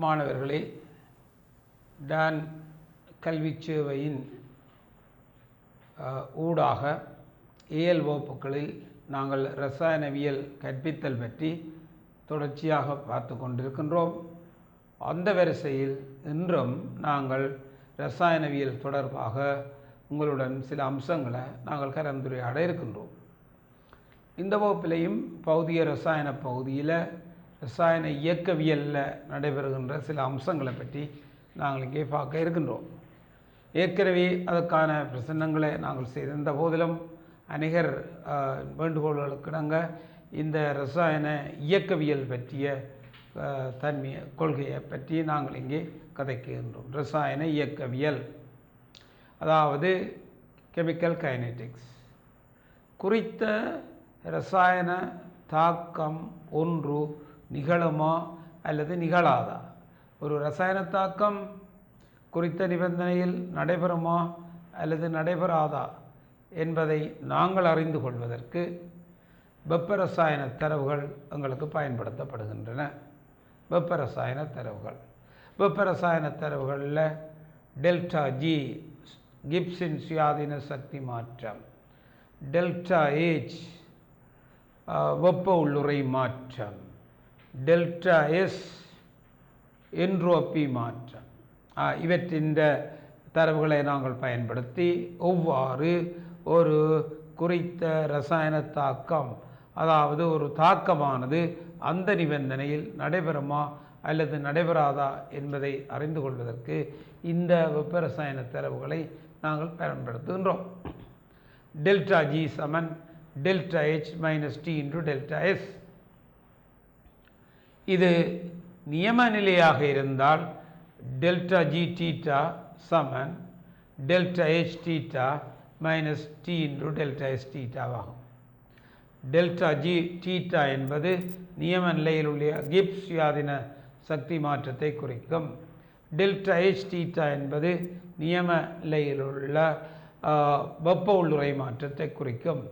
மாணவர்களே, டான் கல்வி சேவையின் ஊடாக ஏஎல் வகுப்புகளில் நாங்கள் இரசாயனவியல் கற்பித்தல் பற்றி தொடர்ச்சியாக பார்த்து கொண்டிருக்கின்றோம். அந்த வரிசையில் இன்றும் நாங்கள் இரசாயனவியல் தொடர்பாக உங்களுடன் சில அம்சங்களை நாங்கள் கலந்துரையாட இருக்கின்றோம். இந்த வகுப்பிலையும் பௌதிக இரசாயன பகுதியில் இரசாயன இயக்கவியலில் நடைபெறுகின்ற சில அம்சங்களை பற்றி நாங்கள் இங்கே பார்க்க இருக்கின்றோம். ஏற்கனவே அதற்கான பிரசன்னங்களை நாங்கள் செய்திருந்த போதிலும் அநேகர் வேண்டுகோள்களுக்கிடங்க இந்த இரசாயன இயக்கவியல் பற்றிய கொள்கையை பற்றி நாங்கள் இங்கே கதைக்கின்றோம். இரசாயன இயக்கவியல், அதாவது கெமிக்கல் கைனெட்டிக்ஸ். குறித்த இரசாயன தாக்கம் ஒன்று நிகழுமா அல்லது நிகழாதா, ஒரு இரசாயன தாக்கம் குறித்த நிபந்தனையில் நடைபெறுமா அல்லது நடைபெறாதா என்பதை நாங்கள் அறிந்து கொள்வதற்கு வெப்ப இரசாயன தரவுகள் எங்களுக்கு பயன்படுத்தப்படுகின்றன. வெப்ப இரசாயன தரவுகள், வெப்ப இரசாயன தரவுகளில் டெல்டா ஜி கிப்ஸின் சுயாதீன சக்தி மாற்றம், டெல்டா ஏச் வெப்ப உள்ளுறை மாற்றம், டெல்டா எஸ் என்ட்ரோபி மாற்றம், இவற்றின் தரவுகளை நாங்கள் பயன்படுத்தி எவ்வாறு ஒரு குறித்த இரசாயன தாக்கம், அதாவது ஒரு தாக்கமானது அந்த நிபந்தனையில் நடைபெறுமா அல்லது நடைபெறாதா என்பதை அறிந்து கொள்வதற்கு இந்த வெப்ப இரசாயன தரவுகளை நாங்கள் பயன்படுத்துகின்றோம். டெல்டா ஜி சமன் delta H minus T into delta S. இது நியம நிலையாக இருந்தால் டெல்டா ஜி தீட்டா சமன் delta H theta minus T into delta S தீட்டாவாகும். டெல்டா ஜி தீட்டா என்பது நியம நிலையில் உள்ள கிப்ஸ் சுயாதீன சக்தி மாற்றத்தை குறிக்கும். டெல்டா ஹெச் தீட்டா என்பது நியம நிலையில் உள்ள வெப்ப உள்ளுறை மாற்றத்தை குறிக்கும்.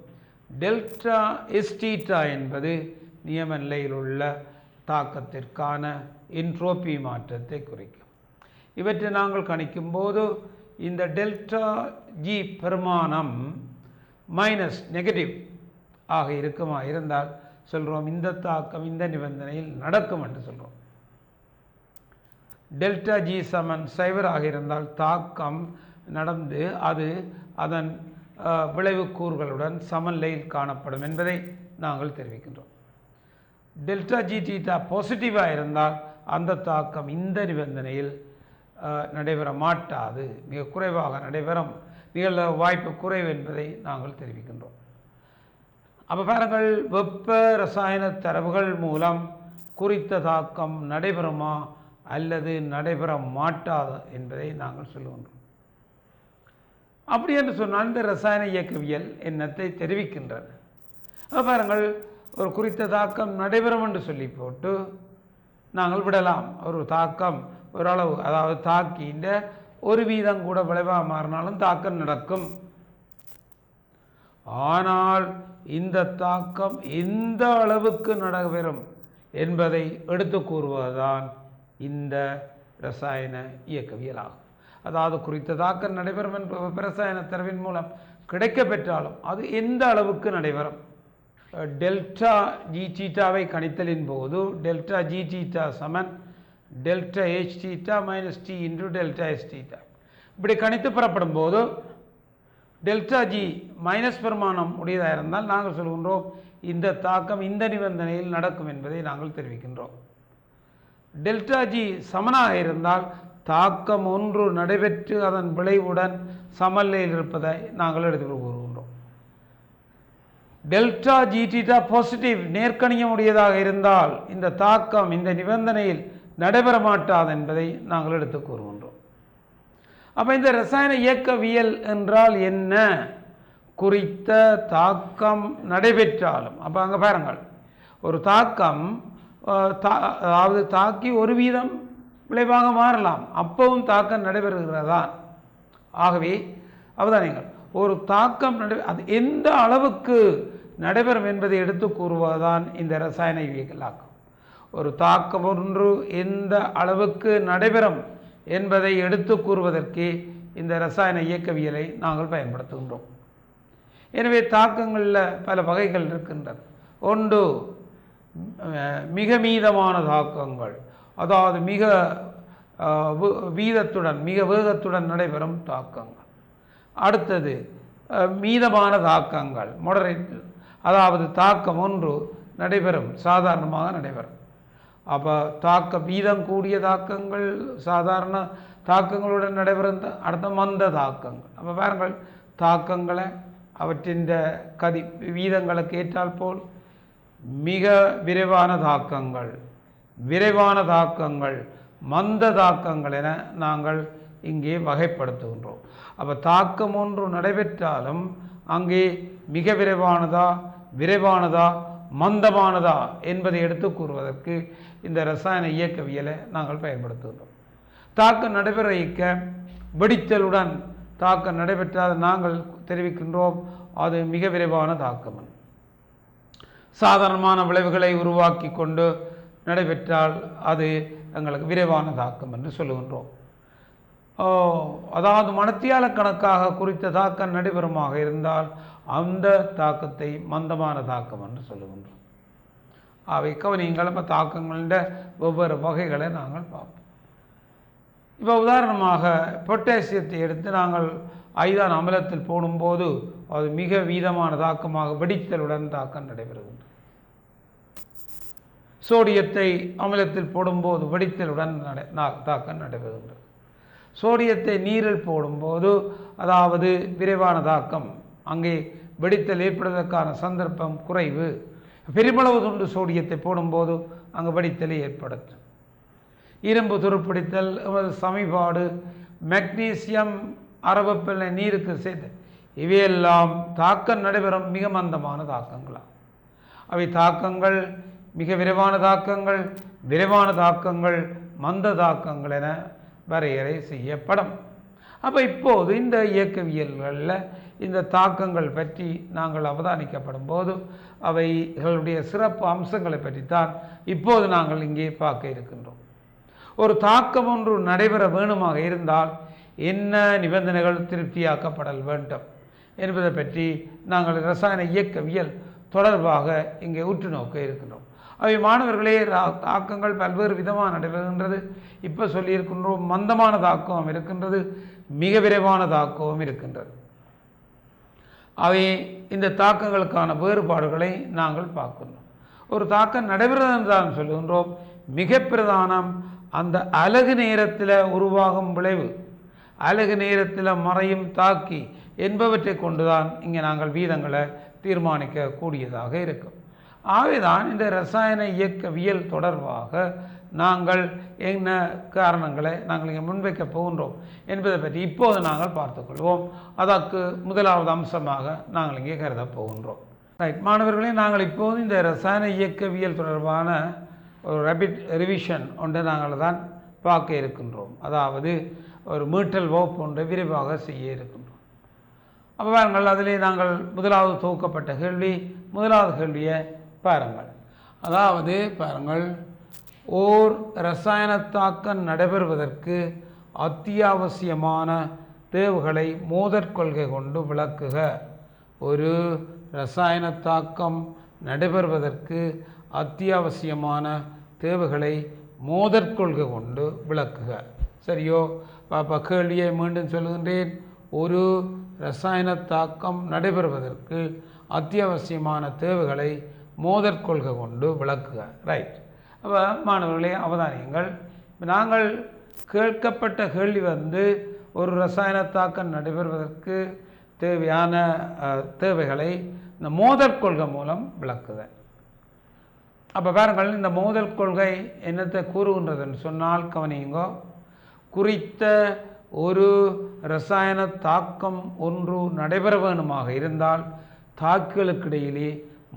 டெல்டா எஸ் தீட்டா என்பது நியம நிலையில் உள்ள தாக்கத்திற்கான என்ட்ரோபி மாற்றத்தை குறிக்கும். இவற்றை நாங்கள் கணிக்கும்போது இந்த டெல்டா ஜி பெருமானம் மைனஸ் நெகட்டிவ் ஆக இருக்குமா இருந்தால் சொல்கிறோம் இந்த தாக்கம் இந்த நிபந்தனையில் நடக்கும் என்று சொல்கிறோம். டெல்டா ஜி சமன் சைவர் ஆக இருந்தால் தாக்கம் நடந்து அது அதன் விளைவு கூறுகளுடன் சமநிலையில் காணப்படும் என்பதை நாங்கள் தெரிவிக்கின்றோம். டெல்டா ஜி தீட்டா பாசிட்டிவாக இருந்தால் அந்த தாக்கம் இந்த நிபந்தனையில் நடைபெற மாட்டாது, மிக குறைவாக நடைபெறும், நிகழ வாய்ப்பு குறைவு என்பதை நாங்கள் தெரிவிக்கின்றோம். அப்போ பாருங்கள், வெப்ப இரசாயன தரவுகள் மூலம் குறித்த தாக்கம் நடைபெறுமா அல்லது நடைபெற மாட்டாது என்பதை நாங்கள் சொல்லுகின்றோம். அப்படி என்று சொன்னால் இந்த இரசாயன இயக்கவியல் என்னத்தை தெரிவிக்கின்றது? பாருங்கள், ஒரு குறித்த தாக்கம் நடைபெறும் என்று சொல்லி போட்டு நாங்கள் விடலாம். ஒரு தாக்கம் ஓரளவு, அதாவது தாக்கின்ற ஒரு வீதம் கூட விளைவாக மாறினாலும் தாக்கம் நடக்கும். ஆனால் இந்த தாக்கம் எந்த அளவுக்கு நடைபெறும் என்பதை எடுத்து கூறுவதுதான் இந்த இரசாயன இயக்கவியல் ஆகும். அதாவது குறித்த தாக்கம் நடைபெறும் என்ற இரசாயன தரவின் மூலம் கிடைக்க பெற்றாலும் அது எந்த அளவுக்கு நடைபெறும். டெல்டா ஜி தீட்டாவை கணித்தலின் போது டெல்டா ஜி தீட்டா சமன் delta H theta minus T into delta S theta இப்படி கணித்து பெறப்படும் போது டெல்டா ஜி மைனஸ் பெருமானம் உடையதாக இருந்தால் நாங்கள் சொல்கின்றோம் இந்த தாக்கம் இந்த நிபந்தனையில் நடக்கும் என்பதை நாங்கள் தெரிவிக்கின்றோம். டெல்டா ஜி சமனாக இருந்தால் தாக்கம் ஒன்று நடைபெற்று அதன் விளைவுடன் சமநிலையில் இருப்பதை நாங்கள் எடுத்து கூறுகின்றோம். டெல்டா ஜி தீட்டா பாசிட்டிவ் நேர்கணியம் உடையதாக இருந்தால் இந்த தாக்கம் இந்த நிபந்தனையில் நடைபெற மாட்டாது என்பதை நாங்கள் எடுத்து கூறுகின்றோம். அப்போ இந்த இரசாயன இயக்கவியல் என்றால் என்ன? குறித்த தாக்கம் நடைபெற்றாலும், அப்போ அங்கே பாருங்கள், ஒரு தாக்கம் அதாவது தாக்கி ஒரு வீதம் விளைவாக மாறலாம், அப்பவும் தாக்கம் நடைபெறுகிறதா? ஆகவே அவதானியங்கள், ஒரு தாக்கம் அது எந்த அளவுக்கு நடைபெறும் என்பதை எடுத்து கூறுவதுதான் இந்த இரசாயன இயக்கவியலாக்கம். ஒரு தாக்கம் ஒன்று எந்த அளவுக்கு நடைபெறும் என்பதை எடுத்து கூறுவதற்கு இந்த இரசாயன இயக்கவியலை நாங்கள் பயன்படுத்துகின்றோம். எனவே தாக்கங்களில் பல வகைகள் இருக்கின்றன. ஒன்று மிக மீதமான தாக்கங்கள், அதாவது மிக வீதத்துடன் மிக வேகத்துடன் நடைபெறும் தாக்கங்கள். அடுத்தது மீதமான தாக்கங்கள், மொடரேட், அதாவது தாக்கம் ஒன்று நடைபெறும், சாதாரணமாக நடைபெறும். அப்போ தாக்க வீதம் கூடிய தாக்கங்கள், சாதாரண தாக்கங்களுடன் நடைபெறும். அடுத்த மந்த தாக்கங்கள். அப்போ பாருங்கள், தாக்கங்களை அவற்றின் வீதங்களுக்கு ஏற்றால் போல் மிக விரைவான தாக்கங்கள், விரைவான தாக்கங்கள், மந்த தாக்கங்கள் என நாங்கள் இங்கே வகைப்படுத்துகின்றோம். அப்போ தாக்கம் ஒன்று நடைபெற்றாலும் அங்கே மிக விரைவானதா, விரைவானதா, மந்தமானதா என்பதை எடுத்து கூறுவதற்கு இந்த இரசாயன இயக்கவியலை நாங்கள் பயன்படுத்துகின்றோம். தாக்கம் நடைபெற வெடித்தலுடன் தாக்கம் நடைபெற்றால் நாங்கள் தெரிவிக்கின்றோம் அது மிக விரைவான தாக்கம். சாதாரணமான விளைவுகளை உருவாக்கி கொண்டு நடைபெற்றால் அது எங்களுக்கு விரைவான தாக்கம் என்று சொல்லுகின்றோம். அதாவது மணத்தியால கணக்காக குறித்த தாக்கம் நடைபெறுமாக இருந்தால் அந்த தாக்கத்தை மந்தமான தாக்கம் என்று சொல்லுகின்றோம். அவை கவனியங்கள். இப்போ தாக்கங்களின் வெவ்வேறு வகைகளை நாங்கள் பார்ப்போம். இப்போ உதாரணமாக பொட்டாசியத்தை எடுத்து நாங்கள் ஐதான அமிலத்தில் போடும்போது அது மிக வீதமான தாக்கமாக வெடித்தலுடன் தாக்கம் நடைபெறுகின்றது. சோடியத்தை அமிலத்தில் போடும்போது வெடித்தலுடன் தாக்கம் நடைபெறுகின்றது. சோடியத்தை நீரில் போடும்போது அதாவது விரைவான தாக்கம், அங்கே வெடித்தல் ஏற்படுவதற்கான சந்தர்ப்பம் குறைவு. பெருமளவு துண்டு சோடியத்தை போடும்போது அங்கு வெடித்தலை ஏற்படுத்தும். இரும்பு துருப்பிடித்தல், சமிபாடு, மெக்னீசியம் அரவப்பிள்ளை நீருக்கு சேர்த்து இவையெல்லாம் தாக்கம் நடைபெறும் மிக மந்தமான தாக்கங்களாகும். அவை தாக்கங்கள் மிக விரைவான தாக்கங்கள், விரைவான தாக்கங்கள், மந்த தாக்கங்கள் என வரையறை செய்யப்படும். அப்போ இப்போது இந்த இயக்கவியல்களில் இந்த தாக்கங்கள் பற்றி நாங்கள் அவதானிக்கப்படும் போது அவைகளுடைய சிறப்பு அம்சங்களை பற்றித்தான் இப்போது நாங்கள் இங்கே பார்க்க இருக்கின்றோம். ஒரு தாக்கம் ஒன்று நடைபெற வேணுமாக இருந்தால் என்ன நிபந்தனைகள் திருப்தியாக்கப்படல் வேண்டும் என்பதை பற்றி நாங்கள் இரசாயன இயக்கவியல் தொடர்பாக இங்கே உற்று நோக்க இருக்கின்றோம். அவை மாணவர்களே, தாக்கங்கள் பல்வேறு விதமாக நடைபெறுகின்றது. இப்போ சொல்லியிருக்கின்றோம், மந்தமான தாக்கம் இருக்கின்றது, மிக விரைவான தாக்கமும் இருக்கின்றது. அவை இந்த தாக்கங்களுக்கான வேறுபாடுகளை நாங்கள் பார்க்கின்றோம். ஒரு தாக்கம் நடைபெறுவது என்றால் சொல்லுகின்றோம், மிக பிரதானம் அந்த அலகு நேரத்தில் உருவாகும் விளைவு, அலகு நேரத்தில் மறையும் தாக்கி என்பவற்றை கொண்டுதான் இங்கே நாங்கள் வீதங்களை தீர்மானிக்கக்கூடியதாக இருக்கும். ஆகவேதான் இந்த இரசாயன இயக்கவியல் தொடர்பாக நாங்கள் என்ன காரணங்களை நாங்கள் இங்கே முன்வைக்க போகின்றோம் என்பதை பற்றி இப்போது நாங்கள் பார்த்துக்கொள்வோம். அதற்கு முதலாவது அம்சமாக நாங்கள் இங்கே கருத போகின்றோம். ரைட் மாணவர்களே, நாங்கள் இப்போது இந்த இரசாயன இயக்கவியல் தொடர்பான ஒரு ரேபிட் ரிவிஷன் ஒன்றை நாங்கள் தான் பார்க்க இருக்கின்றோம். அதாவது ஒரு மீட்டல் வகுப்பு ஒன்றை விரைவாக செய்ய இருக்கின்றோம். அப்போ பாருங்கள், அதிலே நாங்கள் முதலாவது துவக்கப்பட்ட கேள்வி, முதலாவது கேள்வியை பாருங்கள். அதாவது பாருங்கள், ஓர் இரசாயன தாக்கம் நடைபெறுவதற்கு அத்தியாவசியமான தேவைகளை மோதற் கொள்கை கொண்டு விளக்குக. ஒரு இரசாயன தாக்கம் நடைபெறுவதற்கு அத்தியாவசியமான தேவைகளை மோதற் கொள்கை கொண்டு விளக்குக. சரியோ? பாப்பா, கேள்வியை மீண்டும் சொல்லுகின்றேன். ஒரு இரசாயன தாக்கம் நடைபெறுவதற்கு அத்தியாவசியமான தேவைகளை மோதற் கொள்கை கொண்டு விளக்குக. ரைட். அப்போ மாணவர்களே அவதானியங்கள், நாங்கள் கேட்கப்பட்ட கேள்வி ஒரு இரசாயன தாக்கம் நடைபெறுவதற்கு தேவையான தேவைகளை இந்த மோதற் கொள்கை மூலம் விளக்குக. அப்போ பாருங்கள், இந்த மோதல் கொள்கை என்னத்தை கூறுகின்றதுன்னு சொன்னால் கவனியுங்கோ. குறித்த ஒரு இரசாயன தாக்கம் ஒன்று நடைபெற வேண்டுமாக இருந்தால் தாக்குகளுக்கிடையிலே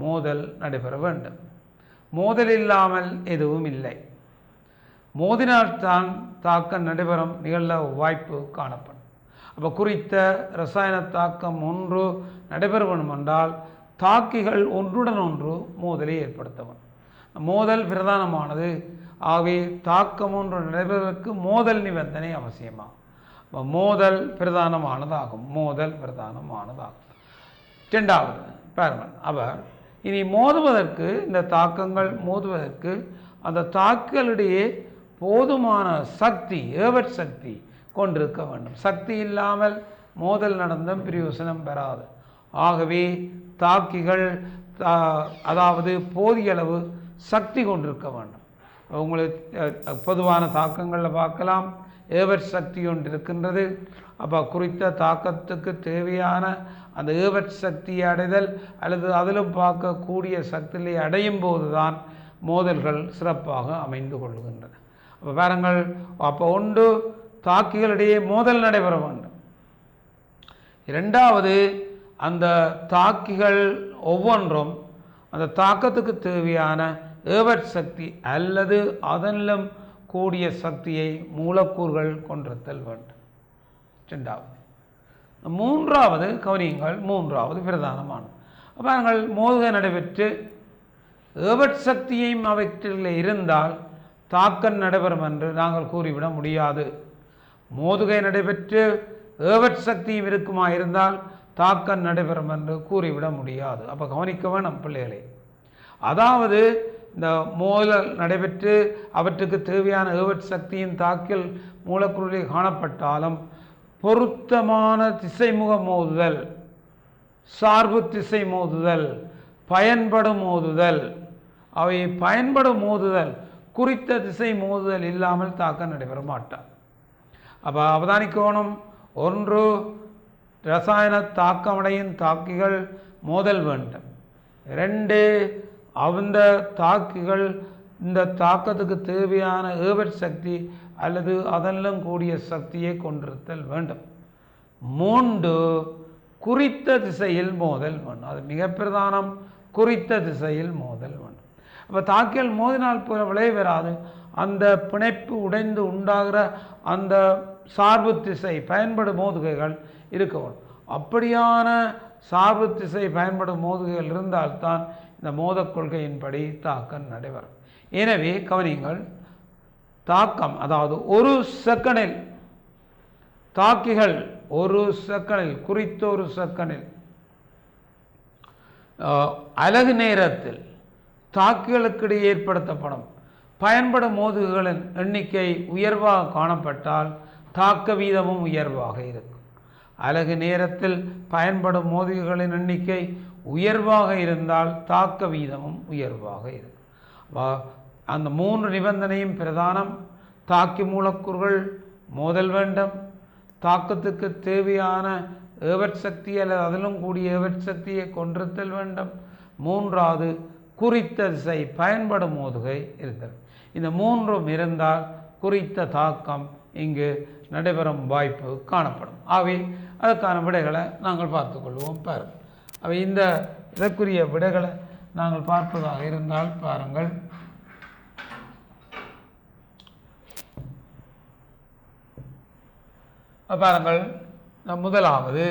மோதல் நடைபெற வேண்டும். மோதல் இல்லாமல் எதுவும் இல்லை. மோதினால்தான் தாக்கம் நடைபெறும் நிகழ வாய்ப்பு காணப்படும். அப்போ குறித்த இரசாயன தாக்கம் ஒன்று நடைபெற வேண்டும் என்றால் தாக்கிகள் ஒன்றுடன் ஒன்று மோதலை ஏற்படுத்த வேண்டும். மோதல் பிரதானமானது. ஆகவே தாக்கம் ஒன்று நடைபெறுவதற்கு மோதல் நிபந்தனை அவசியமாகும். மோதல் பிரதானமானதாகும். மோதல் பிரதானமானதாகும். இரண்டாவது பாருங்கள், அவர் இனி மோதுவதற்கு, இந்த தாக்கங்கள் மோதுவதற்கு அந்த தாக்குகளிடையே போதுமான சக்தி, ஏவற் சக்தி கொண்டிருக்க வேண்டும். சக்தி இல்லாமல் மோதல் நடந்தும் பிரயோசனம் பெறாது. ஆகவே தாக்கிகள் அதாவது போதிய அளவு சக்தி கொண்டிருக்க வேண்டும். உங்களுக்கு பொதுவான தாக்கங்களில் பார்க்கலாம், ஏவற் சக்தி ஒன்று இருக்கின்றது. அப்போ குறித்த தாக்கத்துக்கு தேவையான அந்த ஏவற் சக்தியை அடைதல் அல்லது அதிலும் பார்க்கக்கூடிய சக்தியை அடையும் போது தான் மோதல்கள் சிறப்பாக அமைந்து கொள்கின்றன. அப்போ பாருங்கள், அப்போ ஒன்று தாக்கிகளிடையே மோதல் நடைபெற வேண்டும். இரண்டாவது, அந்த தாக்கிகள் ஒவ்வொன்றும் அந்த தாக்கத்துக்கு தேவையான ஏவற் சக்தி அல்லது அதனிலும் கூடிய சக்தியை மூலக்கூறுகள் கொண்டிருத்தல் வேண்டும். இரண்டாவது. மூன்றாவது கவனியுங்கள், மூன்றாவது பிரதானமானது. பாருங்கள், மோதுகை நடைபெற்று ஏவற் சக்தியையும் அவற்றில் இருந்தால் தாக்கம் நடைபெறும் என்று நாங்கள் கூறிவிட முடியாது. மோதுகை நடைபெற்று ஏவற் சக்தியும் இருக்குமா இருந்தால் தாக்கம் நடைபெறும் என்று கூறிவிட முடியாது. அப்போ கவனிக்க வேணும் பிள்ளைகளை. அதாவது இந்த மோதல் நடைபெற்று அவற்றுக்கு தேவையான ஏவற் சக்தியின் தாக்கில் மூலக்கூறுகளில் காணப்பட்டாலும் பொருத்தமான திசைமுக மோதுதல், சார்பு திசை மோதுதல், பயன்படும் மோதுதல், அவை பயன்படும் மோதுதல், குறித்த திசை மோதுதல் இல்லாமல் தாக்கம் நடைபெற மாட்டார். அப்போ அவதானிக்கணும், ஒன்று இரசாயன தாக்கமடையும் தாக்கிகள் மோதல் வேண்டும். இரண்டு, அந்த தாக்கிகள் இந்த தாக்கத்துக்கு தேவையான ஏவற் சக்தி அல்லது அதெல்லாம் கூடிய சக்தியை கொண்டிருத்தல் வேண்டும். மூன்று, குறித்த திசையில் மோதல் வேண்டும். அது மிக பிரதானம், குறித்த திசையில் மோதல் வேண்டும். அப்போ தாக்கிகள் மோதினால் விளைவு பெறாது. அந்த பிணைப்பு உடைந்து உண்டாகிற அந்த சார்பு திசை பயன்படும் மோதுகைகள் இருக்க வேண்டும். அப்படியான சார்பு திசை பயன்படும் மோதுகைகள் இருந்தால்தான் இந்த மோதக் கொள்கையின்படி தாக்கம் நடைபெறும். எனவே கவனியுங்கள், தாக்கம் அதாவது ஒரு செகண்டில் தாக்கிகள் ஒரு செகண்டில், குறித்த ஒரு செகண்டில் அலகு நேரத்தில் தாக்கிகளுக்கிடையே ஏற்படுத்தப்படும் பயன்படும் மோதுகைகளின் எண்ணிக்கை உயர்வாக காணப்பட்டால் தாக்க வீதமும் உயர்வாக இருக்கும். அலகு நேரத்தில் பயன்படும் மோதுகைகளின் எண்ணிக்கை உயர்வாக இருந்தால் தாக்க வீதமும் உயர்வாக இருக்கும். அந்த மூன்று நிபந்தனையும் பிரதானம். தாக்கி மூலக்கூறுகள் மோதல் வேண்டும், தாக்கத்துக்கு தேவையான ஏவற் சக்தி அல்லது அதிலும் கூடிய ஏவற் சக்தியை கொண்டிருத்தல் வேண்டும். மூன்றாவது, குறித்த திசை பயன்படும் மோதுகை இருத்தல். இந்த மூன்றும் இருந்தால் குறித்த தாக்கம் இங்கு நடைபெறும் வாய்ப்பு காணப்படும். ஆகவே அதற்கான விடைகளை நாங்கள் பார்த்து கொள்வோம். பாருங்கள், அவை இந்த இதற்குரிய விடைகளை நாங்கள் பார்ப்பதாக இருந்தால் பாருங்கள், பாருங்கள் முதலாவது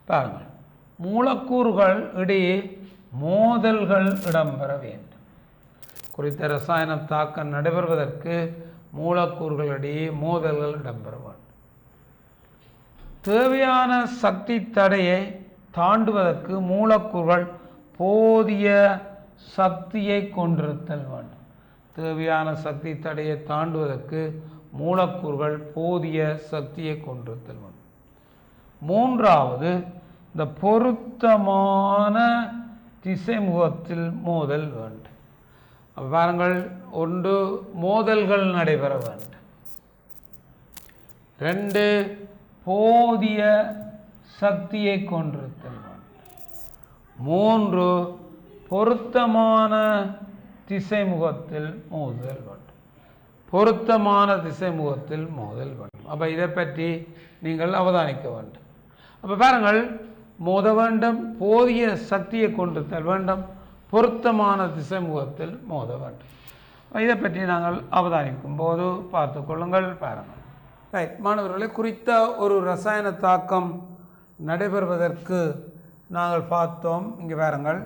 பாருங்கள் மூலக்கூறுகள் இடையே மோதல்கள் இடம்பெற வேண்டும். குறித்த ரசாயன தாக்கம் நடைபெறுவதற்கு மூலக்கூறுகளிடையே மோதல்கள் இடம்பெற வேண்டும். தேவையான சக்தி தடையை தாண்டுவதற்கு மூலக்கூறுகள் போதிய சக்தியை கொண்டிருத்தல் வேண்டும். தேவையான சக்தி தடையை தாண்டுவதற்கு மூலக்கூறுகள் போதிய சக்தியை கொண்டிருத்தல் வேண்டும். மூன்றாவது, இந்த பொருத்தமான திசைமுகத்தில் மோதல் வேண்டும். பாருங்கள், ஒன்று மோதல்கள் நடைபெற வேண்டும். ரெண்டு, போதிய சக்தியை கொண்டிருத்தல் வேண்டும். மூன்று, பொருத்தமான திசைமுகத்தில் மோதல் வேண்டும். பொருத்தமான திசைமுகத்தில் மோதல் வேண்டும். அப்போ இதை பற்றி நீங்கள் அவதானிக்க வேண்டும். அப்போ பாருங்கள், மோத வேண்டும், போதிய சக்தியை கொண்டிருத்தல் வேண்டும், பொருத்தமான திசைமுகத்தில் மோத வேண்டும். இதை பற்றி நாங்கள் அவதானிக்கும் போது பார்த்து கொள்ளுங்கள். பாருங்கள். ரைட் மாணவர்களை, குறித்த ஒரு ரசாயன தாக்கம் நடைபெறுவதற்கு நாங்கள் பார்த்தோம். இங்கே பாருங்கள்,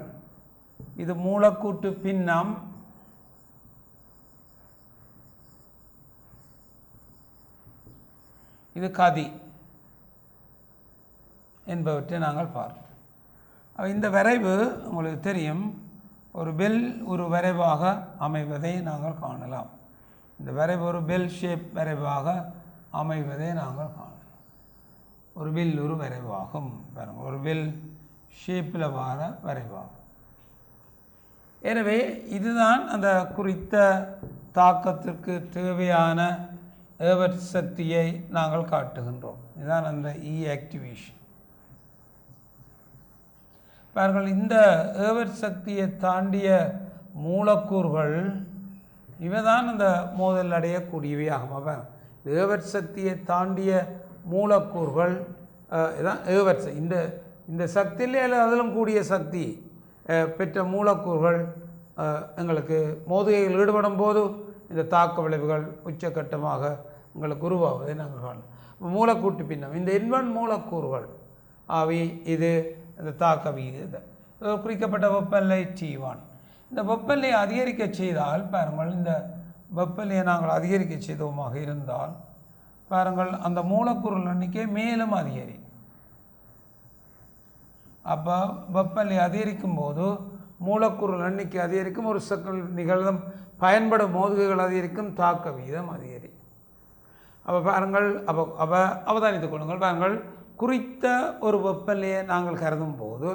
இது மூலக்கூட்டு பின்னம், இது கதி என்பவற்றை நாங்கள் பார்த்தோம். இந்த வரைவு உங்களுக்கு தெரியும், ஒரு பெல் ஒரு வரைவாக அமைவதை நாங்கள் காணலாம். இந்த வரைவு ஒரு பெல் ஷேப் வரைவாக அமைவதை நாங்கள் காணலாம். ஒரு பெல் ஒரு வரைவாகும் பாருங்கள், ஒரு பெல் ஷேப்பில் வர வரைவாகும். எனவே இதுதான் அந்த குறித்த தாக்கத்திற்கு தேவையான ஏவற் சக்தியை நாங்கள் காட்டுகின்றோம். இதுதான் அந்த ஆக்டிவேஷன். பாருங்கள், இந்த ஏவற் சக்தியை தாண்டிய மூலக்கூறுகள் இவைதான் அந்த மோதல் அடையக்கூடியவையாகும். ஏவற் சக்தியை தாண்டிய மூலக்கூறுகள் இதான் ஏவற் இந்த சக்தியிலே அதிலும் கூடிய சக்தி பெற்ற மூலக்கூறுகள் எங்களுக்கு மோதுகையில் ஈடுபடும் போது இந்த தாக்க விளைவுகள் உச்சக்கட்டமாக எங்களுக்கு உருவாவதை நாங்கள் காணலாம். மூலக்கூட்டு பின்னம், இந்த N1 மூலக்கூறுகள் ஆவி இது இந்த தாக்க வீதம் குறிக்கப்பட்ட வெப்பநிலை T1. இந்த வெப்பநிலையை அதிகரிக்க செய்தால் பாருங்கள், இந்த வெப்பநிலையை நாங்கள் அதிகரிக்க செய்தோமாக இருந்தால் பாருங்கள், அந்த மூலக்கூறுகள் எண்ணிக்கை மேலும் அதிகரிக்கும். அப்போ வெப்பநிலை அதிகரிக்கும் போது மூலக்கூறுகள் எண்ணிக்கை அதிகரிக்கும், ஒரு சக்கல் நிகழ்வும் பயன்படும் மோதுகைகள் அதிகரிக்கும், தாக்க வீதம் அதிகரிக்கும். அப்போ பாருங்கள், அப்போ அவதானித்துக் கொள்ளுங்கள். பாருங்கள், குறித்த ஒரு வெப்பநிலையை நாங்கள் கருதும் போது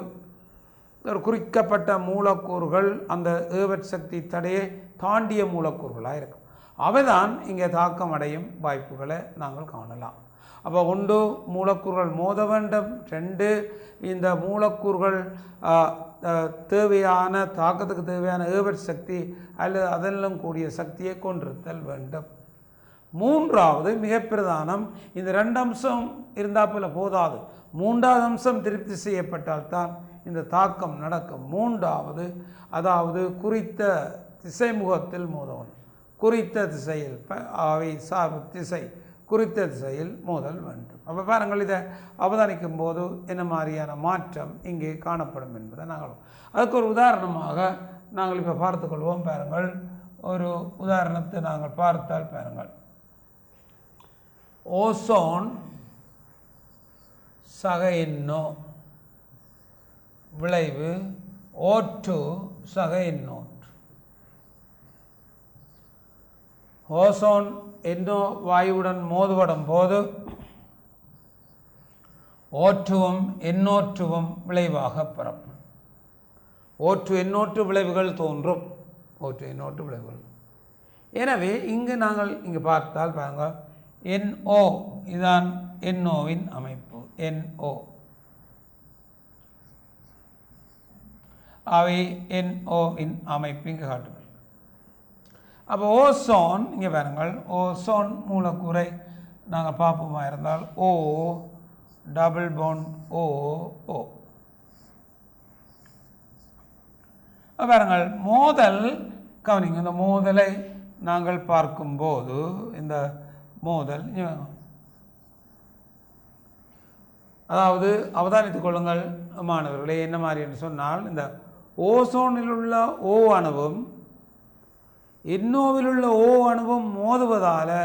ஒரு குறிக்கப்பட்ட மூலக்கூறுகள் அந்த ஏவற் சக்தி தடையை தாண்டிய மூலக்கூறுகளாக இருக்கும். அவைதான் இங்கே தாக்கம் அடையும் வாய்ப்புகளை நாங்கள் காணலாம். அப்போ 1 மூலக்கூறுகள் மோத வேண்டும், 2 இந்த மூலக்கூறுகள் தேவையான தாக்கத்துக்கு தேவையான ஏவற் சக்தி அல்லது அதெல்லாம் கூடிய சக்தியை கொண்டிருத்தல் வேண்டும். 3வது மிக பிரதானம், இந்த 2 அம்சம் இருந்தால் போல போதாது, 3வது அம்சம் திருப்தி செய்யப்பட்டால்தான் இந்த தாக்கம் நடக்கும். 3வது அதாவது குறித்த திசைமுகத்தில் மோதல், குறித்த திசையில் அவை சார்பு திசை குறித்த திசையில் மோதல் வேண்டும். அப்போ பாருங்கள், இதை அவதானிக்கும் போது என்ன மாதிரியான மாற்றம் இங்கே காணப்படும் என்பதை நாங்கள் அதுக்கு ஒரு உதாரணமாக நாங்கள் இப்போ பார்த்துக்கொள்வோம். பாருங்கள், ஒரு உதாரணத்தை நாங்கள் பார்த்தால் பாருங்கள், ஓசோன் சக NO விளைவு O2 சக NO. ஓசோன் NO வாயுவுடன் மோதுபடும் போது O2வும் NO2வும் விளைவாக பெறப்படும். O2 NO2 விளைவுகள் தோன்றும், O2 NO2 விளைவுகள். எனவே இங்கு நாங்கள் இங்கு பார்த்தால் பாருங்கள், NO இதுதான் NOவின் அமைப்பு. NO அவை NOவின் அமைப்பு இங்கு காட்டுங்கள். அப்போ ஓசோன் இங்கே பாருங்கள், ஓசோன் மூலக்கூறை நாங்கள் பார்ப்போமா இருந்தால் O டபுள் பாண்ட் O. பாருங்கள், மோதல் கவனிங்க. இந்த மோதலை நாங்கள் பார்க்கும்போது இந்த மோதல் அதாவது அவதானித்துக் கொள்ளுங்கள் மாணவர்களே, என்ன மாதிரி என்று சொன்னால், இந்த ஓசோனில் உள்ள O அணுவும் NOவில் உள்ள O அணுவும் மோதுவதால்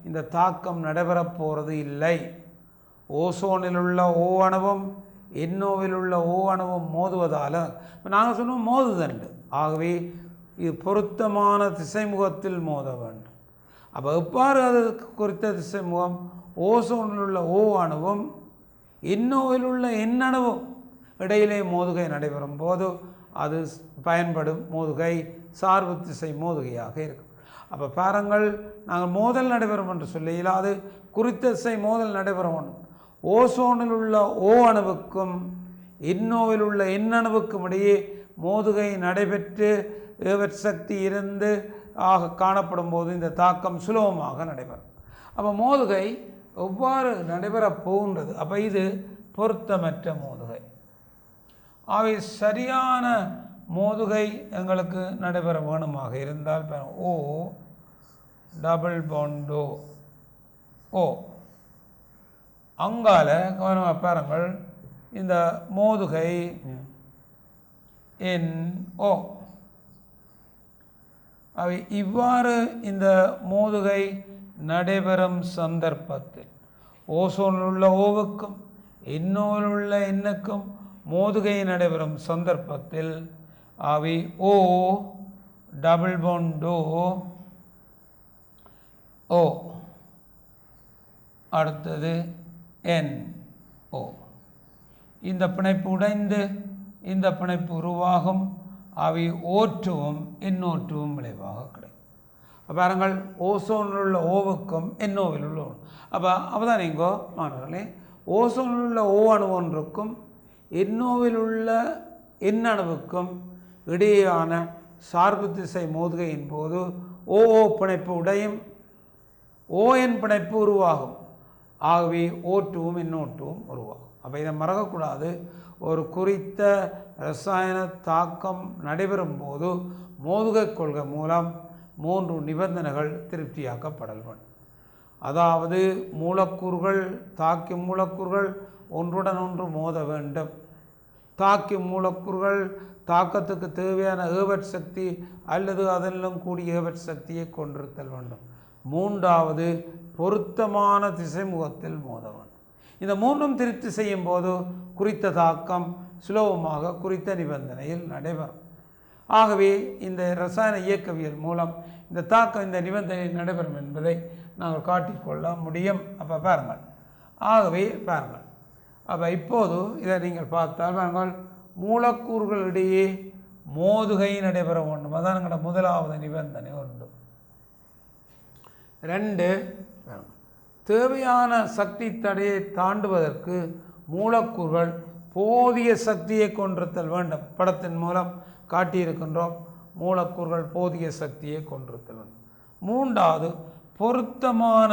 இந்த தாக்கம் நடைபெறப் போகிறது இல்லை. ஓசோனில் உள்ள O அணுவும் NOவில் உள்ள O அணுவும் மோதுவதால் நாங்கள் சொன்னோம் மோதுதண்டு. ஆகவே இது பொருத்தமான திசைமுகத்தில் மோத வேண்டும். அப்போ எவ்வாறு அது குறித்த திசைமுகம்? ஓசோனில் உள்ள O அணுவும் NOவில் உள்ள N அணுவும் இடையிலே மோதுகை நடைபெறும் போது அது பயன்படும் மோதுகை சார்பு திசை மோதுகையாக இருக்கும். அப்போ பாருங்கள், நாங்கள் மோதல் நடைபெறும் என்று சொல்ல அது குறித்த திசை மோதல் நடைபெறும். ஓசோனில் உள்ள O அணுவுக்கும் NOவில் உள்ள N அணுவுக்கும் இடையே மோதுகை நடைபெற்று ஏவற் சக்தி இருந்து காணப்படும் போது இந்த தாக்கம் சுலபமாக நடைபெறும். அப்போ மோதுகை எவ்வாறு நடைபெறப் போகின்றது? அப்போ இது பொருத்தமற்ற மோதுகை. அவை சரியான மோதுகை எங்களுக்கு நடைபெற வேணுமாக இருந்தால் O டபுள் பாண்ட் O அங்கால கவனமாக பாருங்கள், இந்த மோதுகை NO. அவை இவ்வாறு இந்த மோதுகை நடைபெறும் சந்தர்ப்பத்தில் ஓசோனில் உள்ள ஓவுக்கும் NOவில் உள்ள எண்ணுக்கும் மோதுகை நடைபெறும் சந்தர்ப்பத்தில் அவை O டபுள் பாண்ட் O அடுத்தது NO. இந்த பிணைப்பு உடைந்து இந்த பிணைப்பு உருவாகும். அவை ஓற்றுவும் NO2வும் விளைவாக கிடைக்கும். பாருங்கள், ஓசோனில் உள்ள ஓவுக்கும் NOவில் உள்ள ஓ. அப்போ அப்போதான் நீங்கோ மாணவர்களே, ஓசோனில் உள்ள O அணு ஒன்றுக்கும் NOவில் உள்ள N அணுவுக்கும் இடையேயான சார்பு திசை மோதுகையின் போது OO பிணைப்பு உடையும் ON பிணைப்பு உருவாகும். ஆகவே O2வும் NO2வும் உருவாகும். அப்போ இதை மறக்கக்கூடாது. ஒரு குறித்த இரசாயன தாக்கம் நடைபெறும் போது மோதுகை கொள்கை மூலம் 3 நிபந்தனைகள் திருப்தியாக்கப்படல் வேண்டும். அதாவது மூலக்கூறுகள், தாக்கும் மூலக்கூறுகள் ஒன்றுடன் ஒன்று மோத வேண்டும். தாக்கும் மூலக்கூறுகள் தாக்கத்துக்கு தேவையான ஏவற் சக்தி அல்லது அதெல்லாம் கூடிய ஏவற் சக்தியை கொண்டிருத்தல் வேண்டும். 3வது, பொருத்தமான திசைமுகத்தில் மோத வேண்டும். இந்த 3ம் திருப்தி செய்யும் போது குறித்த தாக்கம் சுலபமாக குறித்த நிபந்தனையில் நடைபெறும். ஆகவே இந்த இரசாயன இயக்கவியல் மூலம் இந்த தாக்கம் இந்த நிபந்தனை நடைபெறும் என்பதை நாங்கள் காட்டிக்கொள்ள முடியும். அப்போ பாருங்கள், ஆகவே பாருங்கள், அப்போ இப்போது இதை நீங்கள் பார்த்தால் பாருங்கள், மூலக்கூறுகளிடையே மோதுகை நடைபெற வேண்டும். அதான் எங்களோட முதலாவது நிபந்தனை. 2, தேவையான சக்தி தடையை தாண்டுவதற்கு மூலக்கூறுகள் போதிய சக்தியை கொண்டிருத்தல் வேண்டும். படத்தின் மூலம் காட்டியிருக்கின்றோம். மூலக்கூறுகள் போதிய சக்தியை கொண்டிருத்தல் வேண்டும். 3வது, பொருத்தமான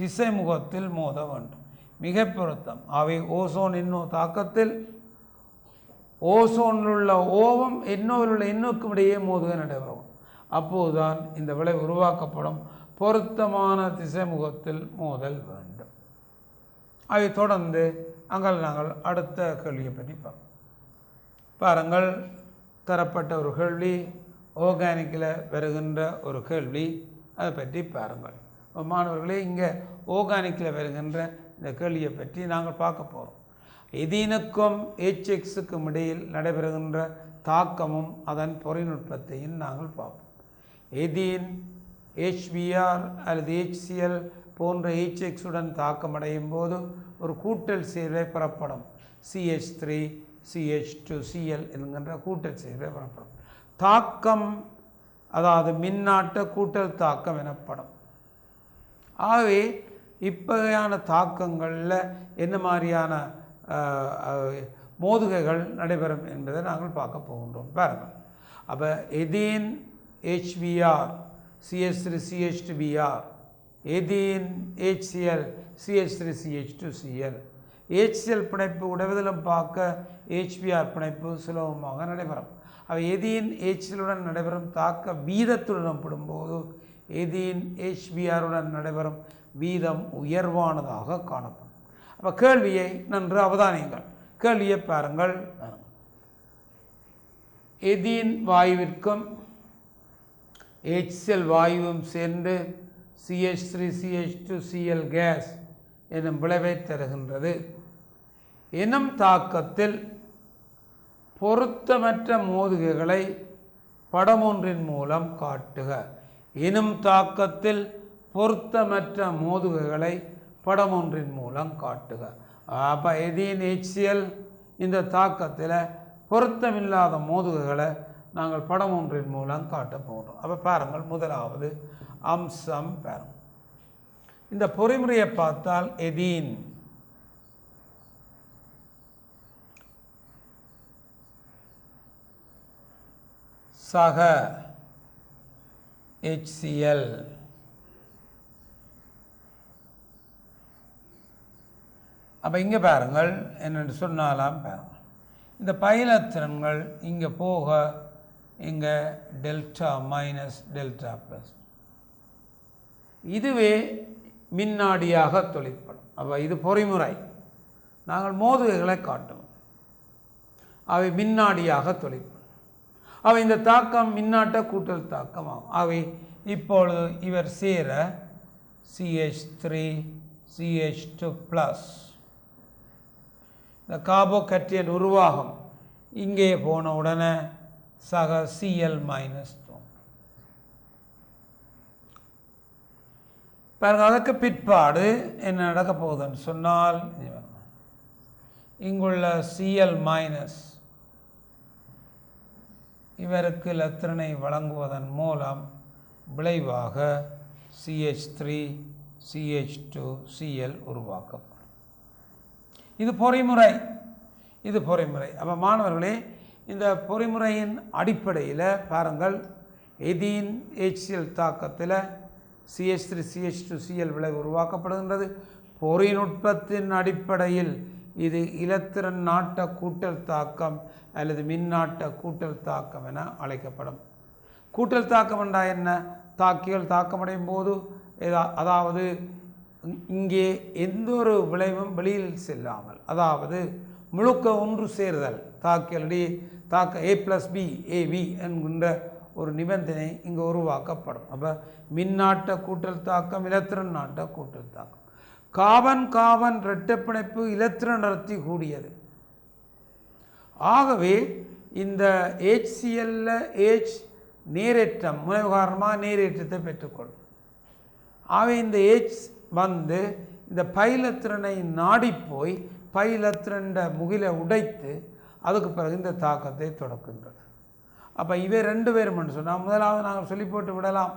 திசைமுகத்தில் மோத வேண்டும். மிக பொருத்தம். அவை ஓசோன் NO தாக்கத்தில் ஓசோனில் உள்ள ஓவும் NOவில் உள்ள NOக்கும் இடையே மோதுகை நடைபெறும். அப்போதுதான் இந்த விளைவு உருவாக்கப்படும். பொருத்தமான திசைமுகத்தில் மோதல் வேண்டும். அதை தொடர்ந்து நாங்கள் அடுத்த கேள்வியை பற்றி பாருங்கள். தரப்பட்ட ஒரு கேள்வி, ஆர்கானிக்கில் வருகின்ற ஒரு கேள்வி, அதை பற்றி பாருங்கள். மாணவர்களே, இங்கே ஆர்கானிக்கில் வருகின்ற இந்த கேள்வியை பற்றி நாங்கள் பார்க்க போகிறோம். எதீனுக்கும் HXக்கும் இடையில் நடைபெறுகின்ற தாக்கமும் அதன் பொறிநுட்பத்தையும் நாங்கள் பார்ப்போம். எதீன் HBr அல்லது HCl போன்ற HX-உடன் தாக்கமடையும் போது ஒரு கூட்டல் சேர்வை பெறப்படும். CH3 CH2Cl என்கின்ற கூட்டல் சேர்வை பெறப்படும். தாக்கம் அதாவது மின்னாட்ட கூட்டல் தாக்கம் எனப்படும். ஆகவே இப்பகையான தாக்கங்களில் என்ன மாதிரியான மோதுகைகள் நடைபெறும் என்பதை நாங்கள் பார்க்க போகின்றோம். பாருங்கள், அப்போ எதீன் HBr CH3 CH2Br, எதீன் HCl CH3 CH2Cl. HCl பிணைப்பு உடைவதிலும் பார்க்க HBr பிணைப்பு சுலபமாக நடைபெறும். அவை எதீன் HCl-உடன் நடைபெறும் தாக்க வீதத்துடன் ஒப்பிடும்போது எதீன் HBr-உடன் நடைபெறும் வீதம் உயர்வானதாக காணப்படும். அப்போ கேள்வியை நன்று அவதானியுங்கள். கேள்வியை பாருங்கள். எதீன் வாயுவிற்கும் HCl வாயுவும் சேர்ந்து CH3 CH2Cl கேஸ் எனும் விளைவை தருகின்றது. எனும் தாக்கத்தில் பொருத்தமற்ற மோதுகைகளை படமொன்றின் மூலம் காட்டுக. எனும் தாக்கத்தில் பொருத்தமற்ற மோதுகைகளை படமொன்றின் மூலம் காட்டுக. அப்போ எதீன் HCl இந்த தாக்கத்தில் பொருத்தமில்லாத மோதுகைகளை நாங்கள் படம் ஒன்றின் மூலம் காட்ட போகிறோம். அப்போ பாருங்கள், முதலாவது அம்சம் பாருங்கள். இந்த பொறிமுறையை பார்த்தால் எதீன் சக HCl அப்போ இங்கே பாருங்கள் என்னென்று சொன்னாலாம் பாருங்கள், இந்த பைலத்திறன்கள் இங்கே போக இங்கே டெல்டா மைனஸ் டெல்டா ப்ளஸ், இதுவே மின்னாடியாக தொழிற்படும். அப்போ இது பொறிமுறை. நாங்கள் மோதுகைகளை காட்டுவோம். அவை மின்னாடியாக தொழிற்படும். அவை இந்த தாக்கம் மின்னாட்ட கூட்டல் தாக்கம் ஆகும். அவை இப்பொழுது இவர் சேர CH3 CH2+, இந்த கார்போகேட்டையன் உருவாகும். இங்கே போன உடனே சக Cl- பாருங்க. அதற்கு பிற்பாடு என்ன நடக்க போகுதுன்னு சொன்னால், இங்குள்ள Cl- இவருக்கு எலக்ட்ரானை வழங்குவதன் மூலம் விளைவாக CH3 CH2 Cl உருவாக்கப்படும். இது பொறிமுறை. அப்போ மாணவர்களே, இந்த பொறிமுறையின் அடிப்படையில் பாருங்கள், எதீன் HCl தாக்கத்தில் CH3 CH2 Cl விளைவு உருவாக்கப்படுகின்றது. பொறிநுட்பத்தின் அடிப்படையில் இது இலத்திரன் நாட்ட கூட்டல் தாக்கம் அல்லது மின்னாட்ட கூட்டல் தாக்கம் என அழைக்கப்படும். கூட்டல் தாக்கம் என்றால் என்ன? தாக்கிகள் தாக்கமடையும் போது, அதாவது இங்கே எந்த ஒரு விளைவும் வெளியில் செல்லாமல், அதாவது முழுக்க ஒன்று சேர்தல், தாக்கியலிடையே தாக்க A+B AB என்கின்ற ஒரு நிபந்தனை இங்கே உருவாக்கப்படும். அப்போ மின்னாட்ட கூட்டல் தாக்கம், இலத்திரன் நாட்ட கூட்டல் தாக்கம். காபன் இரட்டைப்பிணைப்பு இலத்திரன் அடர்த்தி கூடியது. ஆகவே இந்த HCl H நேரேற்றம் முனைவு காரணமாக நேரேற்றத்தை பெற்றுக்கொள்ளும். ஆகவே இந்த H வந்து இந்த பைலத்திரனை நாடி போய் பைலத்திரண்ட முகிலை உடைத்து அதுக்கு பிறகு இந்த தாக்கத்தை தொடக்குகின்றது. அப்போ இவை ரெண்டு பேரும் என்று சொன்னால், முதலாவது நாங்கள் சொல்லி போட்டு விடலாம்,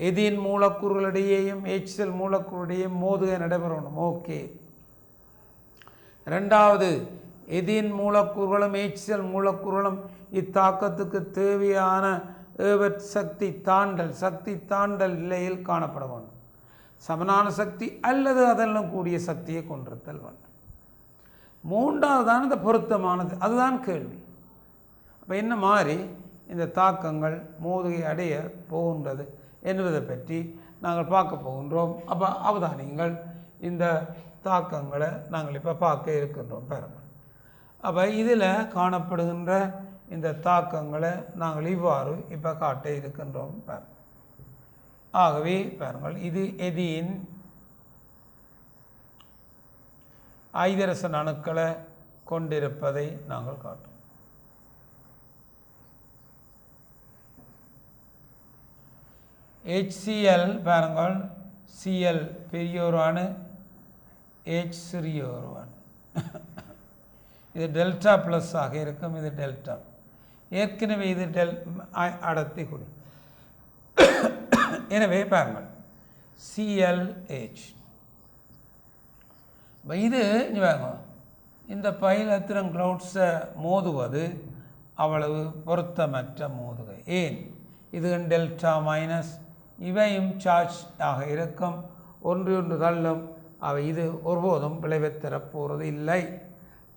எதீன் மூலக்கூறுகளிடையேயும் HCl மூலக்கூறுடையும் மோதுகை நடைபெறணும். ஓகே. ரெண்டாவது, எதீன் மூலக்கூறுகளும் HCl மூலக்கூறுகளும் இத்தாக்கத்துக்கு தேவையான சக்தி தாண்டல் நிலையில் காணப்பட வேண்டும். சமனான சக்தி அல்லது அதெல்லாம் கூடிய சக்தியை கொண்டிருத்தல் வேண்டும். மூன்றாவது தான் இந்த பொருத்தமானது, அதுதான் கேள்வி. அப்போ என்ன மாதிரி இந்த தாக்கங்கள் மோதுகை அடைய போகின்றது என்பதை பற்றி நாங்கள் பார்க்க போகின்றோம். அப்போ அவதானியங்கள், இந்த தாக்கங்களை நாங்கள் இப்போ பார்க்க இருக்கின்றோம். பாருங்கள். அப்போ இதில் காணப்படுகின்ற இந்த தாக்கங்களை நாங்கள் இவ்வாறு இப்போ காட்ட இருக்கின்றோம். பாருங்கள். ஆகவே பாருங்கள், இது எதீன் ஐதரசன் அணுக்களை கொண்டிருப்பதை நாங்கள் காட்டுவோம். HCl பாருங்கள், Cl பெரிய ஒரு அணு, H சிறிய ஒரு அணு. இது டெல்டா ப்ளஸ் ஆக இருக்கும். இது டெல்டா. ஏற்கனவே இது அடர்த்தி கூடி. எனவே பாருங்கள், ClH. இது இந்த பைலத்திரன் கிளவுட்ஸை மோதுவது அவ்வளவு பொருத்தமற்ற மோதுகை. ஏன்? இது டெல்டா மைனஸ், இவையும் சார்ஜ் ஆக இருக்கும், ஒன்று தள்ளும். அவை இது ஒருபோதும் விளைவை தரப்போகிறது இல்லை.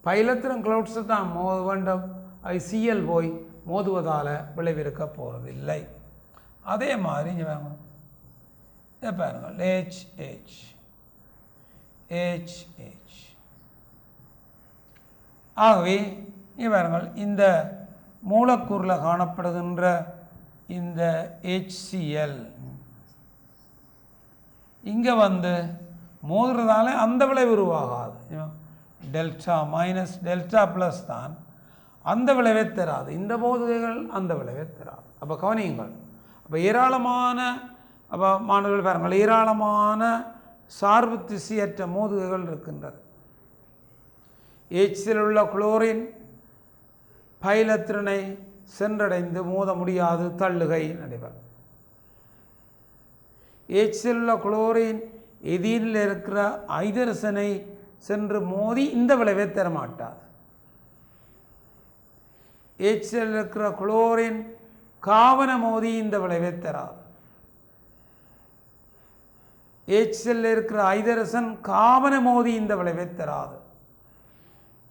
பைலத்திரன் கிளவுட்ஸை தான் மோத வேண்டும். அவை Cl போய் மோதுவதால் விளைவிருக்க போகிறது இல்லை. அதே மாதிரி இதை பாருங்கள், HH. ஆகவே இங்கே பாருங்கள், இந்த மூலக்கூறில் காணப்படுகின்ற இந்த HCl இங்கே வந்து மோதுறதால அந்த விளைவு உருவாகாது. டெல்டா மைனஸ் டெல்டா ப்ளஸ் தான் அந்த விளைவை தராது. இந்த மோதுகைகள் அந்த விளைவை தராது. அப்போ கவனியுங்கள். அப்போ ஏராளமான மாணவர்கள் பாருங்கள், ஏராளமான சார்பு திசையற்ற மோதுகைகள் இருக்கின்றது. HCl உள்ள குளோரின் பைலத்திரனை சென்றடைந்து மோத முடியாது, தள்ளுகை நடைபெறும். HCl உள்ள குளோரின் எதீனில் இருக்கிற ஐதரசனை சென்று மோதி இந்த விளைவை தரமாட்டாது. HCl இருக்கிற குளோரின் காவன மோதி இந்த விளைவை தராது. HCl இருக்கிற ஐதரசன் காவன மோதி இந்த விளைவை தராது.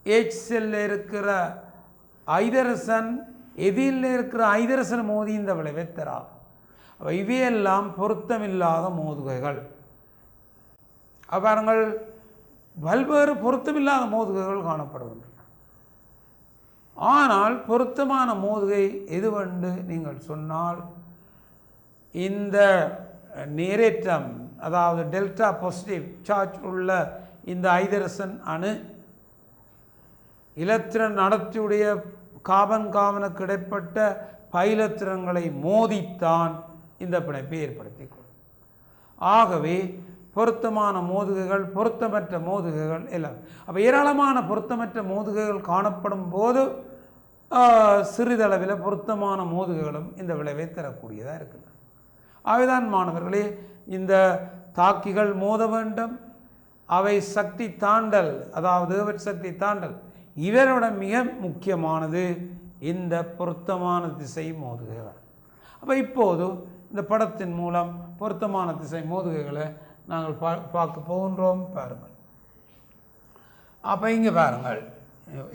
HCl இருக்கிற ஐதரசன் எதிரில் இருக்கிற ஐதரசன் மோதி இந்த விளைவை தராது. இவையெல்லாம் பொருத்தமில்லாத மோதுகைகள். பாருங்கள், பல்வேறு பொருத்தமில்லாத மோதுகைகள் காணப்படுகின்றன. ஆனால் பொருத்தமான மோதுகை எதுவென்று நீங்கள் சொன்னால் இந்த நேரேற்றம், அதாவது டெல்டா பாசிட்டிவ் சார்ஜ் உள்ள இந்த ஐதரசன் அணு இலத்திரன் அடர்த்தியுடைய காபனுக்கு இடைப்பட்ட பைலத்திரன்களை மோதித்தான் இந்த பிணைப்பை ஏற்படுத்திக் கொள்ளும். ஆகவே பொருத்தமான மோதுகைகள், பொருத்தமற்ற மோதுகைகள் எல்லாம். அப்போ ஏராளமான பொருத்தமற்ற மோதுகைகள் காணப்படும் போது சிறிதளவில் பொருத்தமான மோதுகைகளும் இந்த விளைவை தரக்கூடியதாக இருக்குது. ஆகவேதான் மாணவர்களே, இந்த தாக்கிகள் மோத வேண்டும். அவை சக்தி தாண்டல், அதாவது சக்தி தாண்டல், இவரோட மிக முக்கியமானது இந்த பொருத்தமான திசை மோதுகைகள். அப்போ இப்போது இந்த படத்தின் மூலம் பொருத்தமான திசை மோதுகைகளை நாங்கள் பார்க்க போகின்றோம். பாருங்கள். அப்போ இங்கே பாருங்கள்,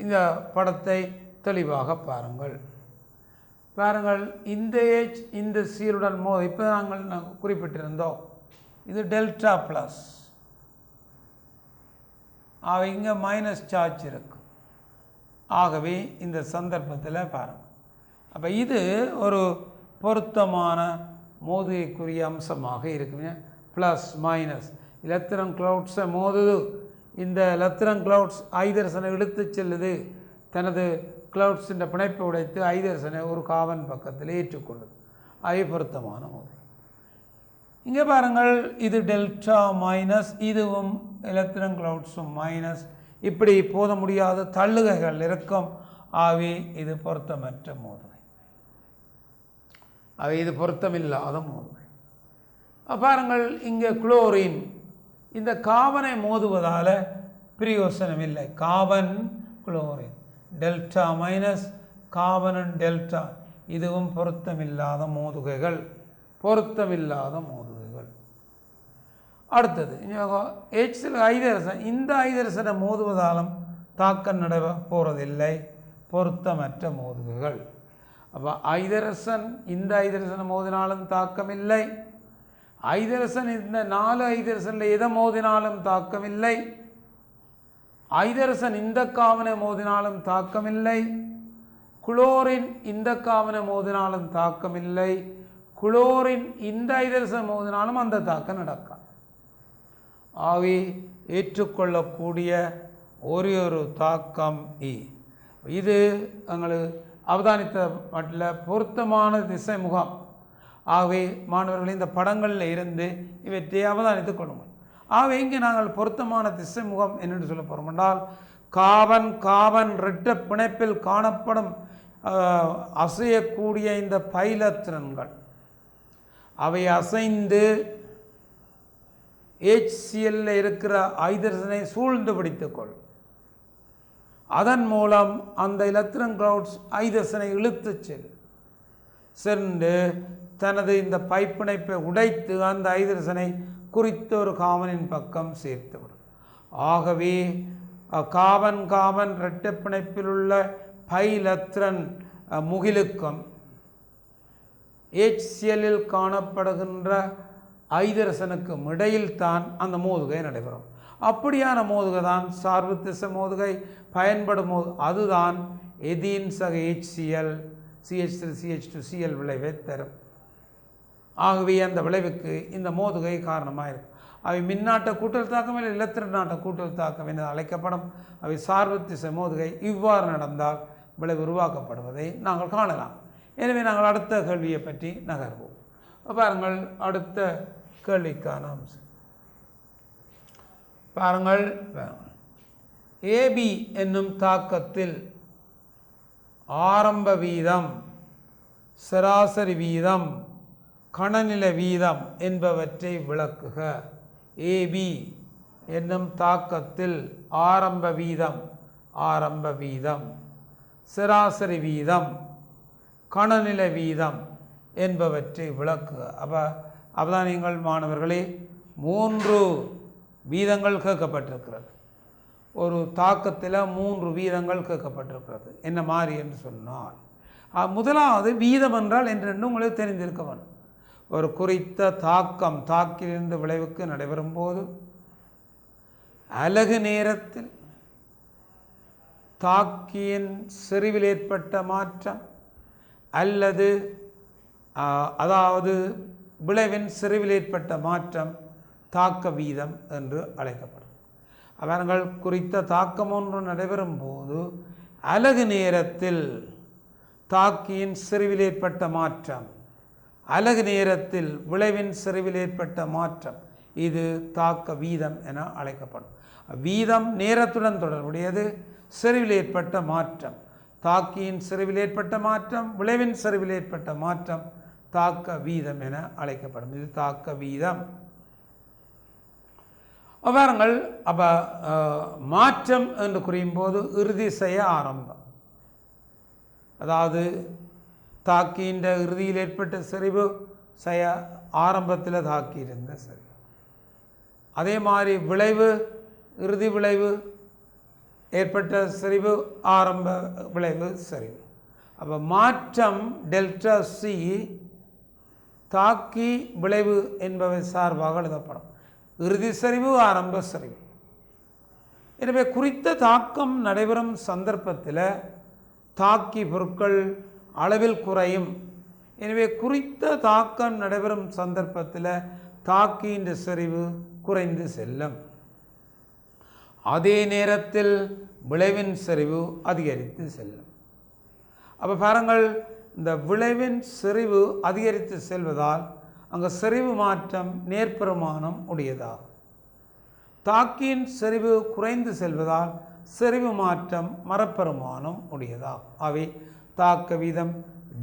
இந்த படத்தை தெளிவாக பாருங்கள். இந்த H இந்த சீருடன் மோத, இப்போ நாங்கள் குறிப்பிட்டிருந்தோம், இது டெல்டா ப்ளஸ், இங்கே மைனஸ் சார்ஜ் இருக்கும். ஆகவே இந்த சந்தர்ப்பத்தில் பாருங்கள், அப்போ இது ஒரு பொருத்தமான மோதுகைக்குரிய அம்சமாக இருக்குங்க. ப்ளஸ் மைனஸ் எலக்ட்ரான் கிளவுட்ஸை மோதுது. இந்த எலக்ட்ரான் கிளவுட்ஸ் ஐதரசனை இழுத்து செல்லுது. தனது கிளவுட்ஸின் பிணைப்பை உடைத்து ஐதரசனை ஒரு காவன் பக்கத்தில் ஏற்றுக்கொள்ளுது. அது பொருத்தமான மோதுகை. இங்கே பாருங்கள், இது டெல்டா மைனஸ், இதுவும் எலக்ட்ரான் கிளவுட்ஸும் மைனஸ். இப்படி போத முடியாத தள்ளுகைகள் இருக்கும். ஆகவே இது பொருத்தமற்ற மோதுகை. ஆகவே இது பொருத்தமில்லாத மோதுகை. பாருங்கள், இங்கே குளோரின் இந்த காபனை மோதுவதால் பிரயோசனம் இல்லை. காபன் குளோரின் டெல்டா மைனஸ், காபனன் டெல்டா, இதுவும் பொருத்தமில்லாத மோதுகைகள், பொருத்தமில்லாத மோதுகைகள். அடுத்தது H ஐதரசன், இந்த ஐதரசனை மோதுவதாலும் தாக்கம் நடைபெற போகிறதில்லை, பொருத்தமற்ற மோதுகைகள். அப்போ ஐதரசன் இந்த ஐதரசனை மோதினாலும் தாக்கமில்லை. ஐதரசன் இந்த 4 ஐதரசனில் எதை மோதினாலும் தாக்கமில்லை. ஐதரசன் இந்த காவனை மோதினாலும் தாக்கமில்லை. குளோரின் இந்த காவனை மோதினாலும் தாக்கமில்லை. குளோரின் இந்த ஐதரசன் மோதினாலும் அந்த தாக்கம் நடக்கும். ஆகவே ஏற்றுக்கொள்ளக்கூடிய ஒரே ஒரு தாக்கம் இது எங்களுக்கு அவதானித்த மட்டில் பொருத்தமான திசை முகம். ஆகவே மாணவர்கள் இந்த படங்களில் இருந்து இவற்றை அவதானித்துக் கொள்ளுங்கள். ஆகவே இங்கே நாங்கள் பொருத்தமான திசை முகம் என்னென்று சொல்ல போகிறோம் என்றால், காபன் இரட்ட பிணைப்பில் காணப்படும் அசையக்கூடிய இந்த பைலத்திரன்கள் அவை அசைந்து HCl இருக்கிற ஐதரசனை சூழ்ந்து பிடித்துக்கொள். அதன் மூலம் அந்த எலக்ட்ரான் கிளவுட்ஸ் ஐதரசனை இழுத்து சென்று தனது இந்த பைப்பிணைப்பை உடைத்து அந்த ஐதரசனை குறித்த ஒரு காமனின் பக்கம் சேர்த்துவிடும். ஆகவே காபன் இரட்டை பிணைப்பில் உள்ள பைலத்திரன் முகிலுக்கும் HCl காணப்படுகின்ற ஐதரசனுக்கும் இடையில் தான் அந்த மோதுகை நடைபெறும். அப்படியான மோதுகை தான் சார்பு திசை மோதுகை பயன்படும். அதுதான் எதீன் சக HCl CH3CH2Cl விளைவை தரும். ஆகவே அந்த விளைவுக்கு இந்த மோதுகை காரணமாக இருக்கும். அவை மின்னாட்ட கூட்டல் தாக்கம் இல்லை, இலத்திரன் நாட்ட கூட்டல் தாக்கம் என அழைக்கப்படும். அவை சார்பு திசை மோதுகை. இவ்வாறு நடந்தால் விளைவு உருவாக்கப்படுவதை நாங்கள் காணலாம். எனவே நாங்கள் அடுத்த கேள்வியை பற்றி நகர்வோம். பாருங்கள், அடுத்த கேள்விக்கான அம்சம் பாருங்கள். AB என்னும் தாக்கத்தில் ஆரம்ப வீதம், சராசரி வீதம், கணநிலை வீதம் என்பவற்றை விளக்குக. AB என்னும் தாக்கத்தில் ஆரம்ப வீதம், சராசரி வீதம், கணநிலை வீதம் என்பவற்றை விளக்குக. அப்பதான் நீங்கள் மாணவர்களே 3 வீதங்கள் கேட்கப்பட்டிருக்கிறது. ஒரு தாக்கத்தில் 3 வீதங்கள் கேட்கப்பட்டிருக்கிறது. என்ன மாதிரி என்று சொன்னால், முதலாவது வீதம் என்றால் என்று உங்களுக்கு தெரிந்திருக்க வேண்டும். ஒரு குறித்த தாக்கிலிருந்து விளைவுக்கு நடைபெறும் போது அலகு நேரத்தில் தாக்கியின் செறிவில் ஏற்பட்ட மாற்றம் அல்லது அதாவது விளைவின் செறிவில் ஏற்பட்ட மாற்றம் தாக்க வீதம் என்று அழைக்கப்படும். அவர்கள் குறித்த தாக்கம் ஒன்று நடைபெறும் போது அலகு நேரத்தில் தாக்கியின் செறிவில் ஏற்பட்ட மாற்றம், அலகு நேரத்தில் விளைவின் செறிவில் ஏற்பட்ட மாற்றம், இது தாக்க வீதம் என அழைக்கப்படும். வீதம் நேரத்துடன் தொடர்புடையது. செறிவில் ஏற்பட்ட மாற்றம், தாக்கியின் செறிவில் ஏற்பட்ட மாற்றம், விளைவின் செறிவில் ஏற்பட்ட மாற்றம் தாக்க வீதம் என அழைக்கப்படும். இது தாக்க வீதம். பாருங்கள், அப்போ மாற்றம் என்று குறியும் போது இறுதி செய்ய ஆரம்பம், அதாவது தாக்கியின் இறுதியில் ஏற்பட்ட செறிவு செய்ய ஆரம்பத்தில் தாக்கியிருந்த செறிவு. அதே மாதிரி விளைவு, இறுதி விளைவு ஏற்பட்ட செறிவு, ஆரம்ப விளைவு செறிவு. அப்போ மாற்றம் டெல்டா சி தாக்கி விளைவு என்பவை சார்பாக எழுதப்படும். இறுதி செறிவு, ஆரம்ப செறிவு. எனவே குறித்த தாக்கம் நடைபெறும் சந்தர்ப்பத்தில் தாக்கி பொருட்கள் அளவில் குறையும். எனவே குறித்த தாக்கம் நடைபெறும் சந்தர்ப்பத்தில் தாக்கியின் செறிவு குறைந்து செல்லும். அதே நேரத்தில் விளைவின் செறிவு அதிகரித்து செல்லும். அப்போ பாருங்கள், இந்த விளைவின் செறிவு அதிகரித்து செல்வதால் அங்கே செறிவு மாற்றம் நேர்பெருமானம் உடையதாகும். தாக்கியின் செறிவு குறைந்து செல்வதால் செறிவு மாற்றம் மரப்பெருமானம் உடையதாகும். அவை தாக்க வீதம்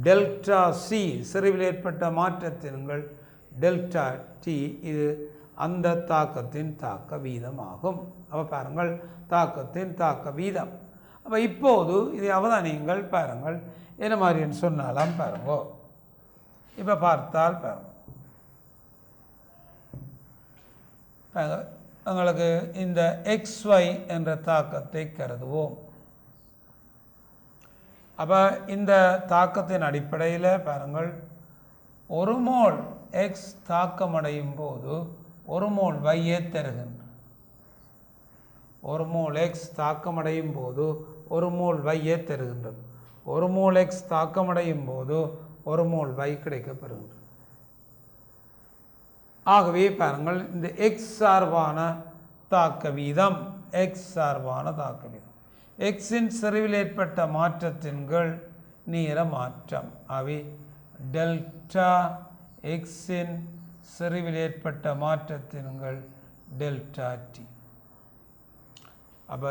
டெல்டா சி, செறிவில் ஏற்பட்ட மாற்றத்தின்கள் டெல்டா டி, இது அந்த தாக்கத்தின் தாக்க வீதமாகும். அப்போ பாருங்கள், தாக்கத்தின் தாக்க வீதம். அப்போ இப்போது இதை அவதானியங்கள் பாருங்கள், என்ன மாதிரின்னு சொன்னாலாம் பாருங்கோ. இப்போ பார்த்தால் பாருங்க, எங்களுக்கு இந்த XY என்ற தாக்கத்தை கருதுவோம். அப்போ இந்த தாக்கத்தின் அடிப்படையில் பாருங்கள், ஒரு மோல் X தாக்கமடையும் போது ஒரு மோல் Yயை தருகின்ற, ஒரு மோல் X தாக்கமடையும் போது ஒரு மோல் Yயை தருகின்றது. ஒரு மோல் X தாக்கமடையும் போது ஒரு மோல் Y கிடைக்கப்பெறுகின்றது. ஆகவே பாருங்கள், இந்த X சார்பான தாக்க வீதம், X சார்பான தாக்க வீதம், Xின் செறிவில் ஏற்பட்ட மாற்றத்தின்கள் நேர மாற்றம். அவை டெல்டா Xின் செறிவில் ஏற்பட்ட மாற்றத்தின்கள் டெல்டா டி. அப்போ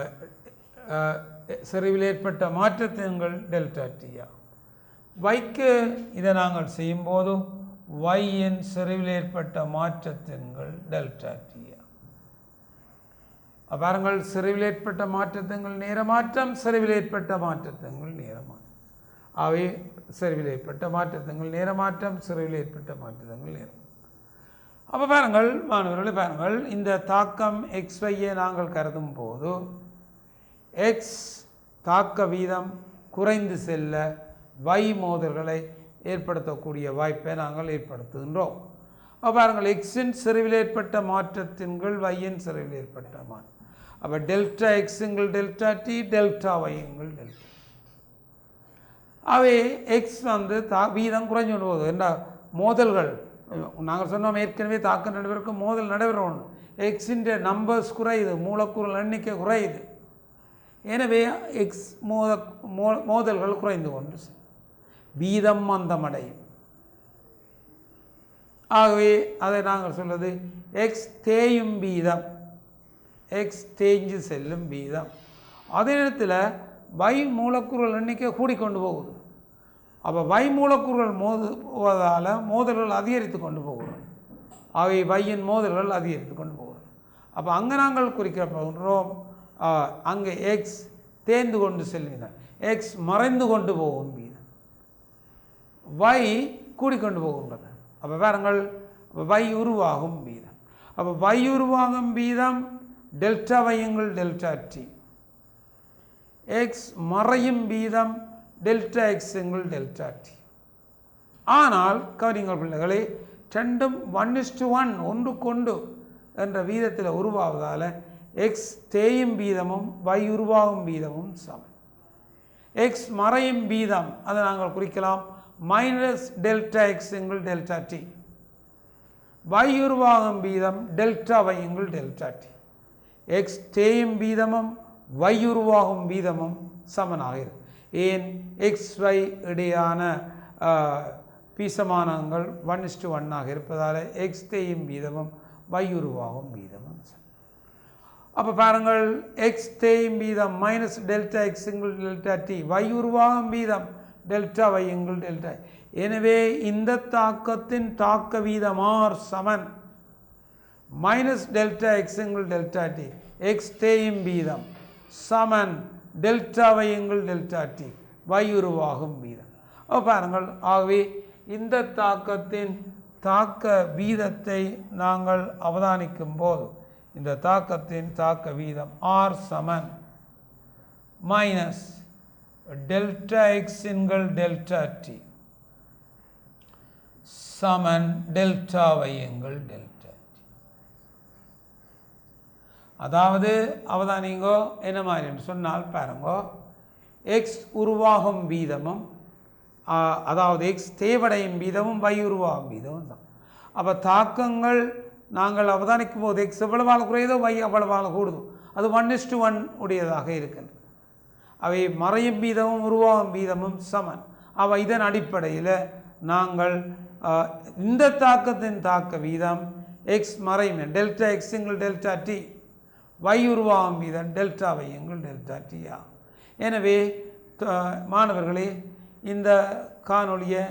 செறிவில் ஏற்பட்ட மாற்றத்தின்கள் டெல்டா டியா. Yக்கு இதை நாங்கள் செய்யும்போது Yயின் செறிவில் ஏற்பட்ட மாற்றத்தின்கள் டெல்டா டியா. பாருங்கள், செறிவில் ஏற்பட்ட மாற்றத்தின்கள் நேர மாற்றம், செறிவில் ஏற்பட்ட மாற்றத்தின்கள் நேர மாற்றம். அவை செறிவில் ஏற்பட்ட மாற்றத்தின்கள் நேர மாற்றம், செறிவில் ஏற்பட்ட மாற்றத்தின்கள் நேரம். அப்போ பாருங்கள் மாணவர்களே, பாருங்கள், இந்த தாக்கம் XYயை நாங்கள் கருதும் போது X தாக்க வீதம் குறைந்து செல்ல Y மோதல்களை ஏற்படுத்தக்கூடிய வாய்ப்பை நாங்கள் ஏற்படுத்துகின்றோம். அப்போ பாருங்கள், Xின் செறிவில் ஏற்பட்ட மாற்றத்தின்கள் Yயின் செறிவில் ஏற்பட்ட மாற்றம். அப்போ டெல்டா Xங்கள் டெல்டா டி, டெல்டா Yங்கள் டெல்டா. அவை X வீதம் குறைஞ்சு கொண்டு போகுது. என்ன மோதல்கள் நாங்கள் சொன்னோம் ஏற்கனவே, தாக்கம் நடைபெறக்கு மோதல் நடைபெறணும். Xின் நம்பர்ஸ் குறையுது, மூலக்கூறுகள் எண்ணிக்கை குறையுது. எனவே X மோதல்கள் குறைந்து கொண்டு வீதம் மந்தமடையும். ஆகவே அதை நாங்கள் சொல்வது X தேயும் வீதம், X தேஞ்சு செல்லும் வீதம். அதே நேரத்தில் Y மூலக்கூறுகள் எண்ணிக்கை கூடிக்கொண்டு போகுது. அப்போ Y மூலக்கூறுகள் மோதுவதால் மோதல்கள் அதிகரித்து கொண்டு போகிறோம். அவை Yயின் மோதல்கள் அதிகரித்து கொண்டு போகிறோம். அப்போ அங்கே நாங்கள் குறிக்கிறோம், அங்கே X தேர்ந்து கொண்டு செல்வீங்க, X மறைந்து கொண்டு போகும் வீதம், Y கூடிக்கொண்டு போகின்றது. அப்போ பாருங்கள், Y உருவாகும் வீதம். அப்போ Y உருவாகும் வீதம் டெல்டா Yங்கள் டெல்டா டி. X மறையும் வீதம் டெல்டா Xங்கள் டெல்டா டி. ஆனால் கவனிங்கள் பிள்ளைகளே, ரெண்டும் 1:1 ஒன்றுக்கொண்டு என்ற வீதத்தில் உருவாவதால் X தேயும் வீதமும் Y உருவாகும் வீதமும் சமம். எக்ஸ் மறையும் வீதம் அதை நாங்கள் குறிக்கலாம் மைனஸ் டெல்டா எக்ஸ் எங்கள் டெல்டா டி. y உருவாகும் வீதம் டெல்டா y எங்கள் டெல்டா டி. எக்ஸ் தேயும் வீதமும் y உருவாகும் வீதமும் சமனாக இருக்கும். ஏன் எக்ஸ் ஒய் இடையான பீசமானங்கள் 1:1 இருப்பதால் எக்ஸ் தேயும் வீதமும் y உருவாகும் வீதமும் சமம். அப்போ பாருங்கள், எக்ஸ் தேயும் வீதம் மைனஸ் டெல்டா எக்ஸ் எங்கள் டெல்டா டி, y உருவாகும் வீதம் டெல்டா y எங்கள் டெல்டா. எனவே இந்த தாக்கத்தின் தாக்க வீதம் ஆர் சமன் மைனஸ் டெல்டா எக்ஸ் எங்கள் டெல்டா டி, எக்ஸ் தேயும் வீதம் சமன் டெல்டா y எங்கள் டெல்டா டி, y உருவாகும் வீதம். அப்போ பாருங்கள், ஆகவே இந்த தாக்கத்தின் தாக்க வீதத்தை நாங்கள் அவதானிக்கும் போது இந்த தாக்கத்தின் தாக்க வீதம் ஆர் சமன் மைனஸ் டெல்டா எக்ஸ் எங்கள் டெல்டா டி சமன் டெல்டா y எங்கள் டெல்டா டி. அதாவது அவதானிங்கோ என்ன மாதிரி சொன்னால் பாருங்கோ, எக்ஸ் உருவாகும் வீதமும் அதாவது எக்ஸ் தேவடையும் வீதமும் y உருவாகும் வீதமும் தான். அப்போ தாக்கங்கள் நாங்கள் அவதானிக்கும் போது எக்ஸ் எவ்வளவாக குறையுதோ y அவ்வளவாக கூடுதோ, அது 1:1 உடையதாக இருக்கின்றது. அவை மறையும் வீதமும் உருவாகும் வீதமும் சமன். அவை இதன் அடிப்படையில் நாங்கள் இந்த தாக்கத்தின் தாக்க வீதம் எக்ஸ் மறையும் டெல்டா எக்ஸ் எங்கள் டெல்டா டி, y உருவாகும் வீதம் டெல்டா y எங்கள் டெல்டா டி ஆகும். எனவே மாணவர்களே, இந்த காணொலியை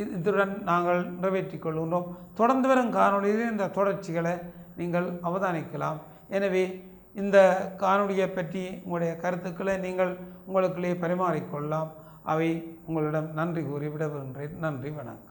இதுடன் நாங்கள் நிறைவேற்றிக் கொள்கின்றோம். தொடர்ந்து வரும் காணொலியில் இந்த தொடர்ச்சிகளை நீங்கள் அவதானிக்கலாம். எனவே இந்த காணொலியை பற்றி உங்களுடைய கருத்துக்களை நீங்கள் உங்களுக்குள்ளே பரிமாறிக்கொள்ளலாம். அவை உங்களிடம் நன்றி கூறி விட விரும்புகிறேன். நன்றி, வணக்கம்.